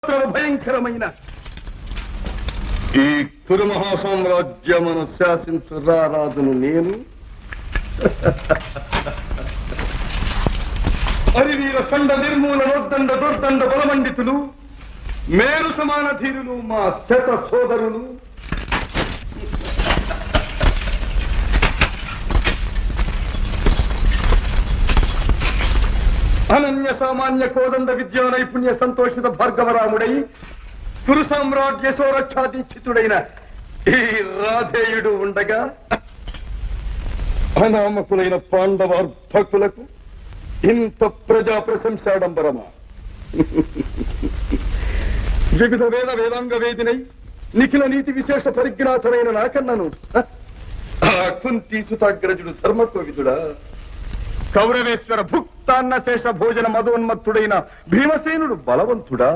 బహువస్త్ర భయంకరమైన ఈ కురు మహాసామ్రాజ్యమును శాసించు రారాజును నేను హరివీర ఖండ నిర్మూలనోద్దండ దుర్దండ బలమండితులు మేరు సమాన ధీరులు మా శత సోదరులు అనన్య సామాన్య కోదండ విద్యా నైపుణ్య సంతోషిత భార్గవరాముడై కురు సామ్రాజ్య సౌరక్షాదీక్షితుడైన ఈ రాధేయుడు ఉండగా అనామకులైన పాండవార్భకులకు ఇంత ప్రజా ప్రశంసాడంబరమా? వివిధ వేదాంగ వేదినై నిఖిల నీతి విశేష పరిజ్ఞాతమైన నాకన్నను ఆ కుంతి సుతాగ్రజుడు ధర్మకోవిదుడా, కౌరవేశ్వర భుక్తాన్న శేష భోజన మధోన్మత్తుడైన భీమసేనుడు బలవంతుడా,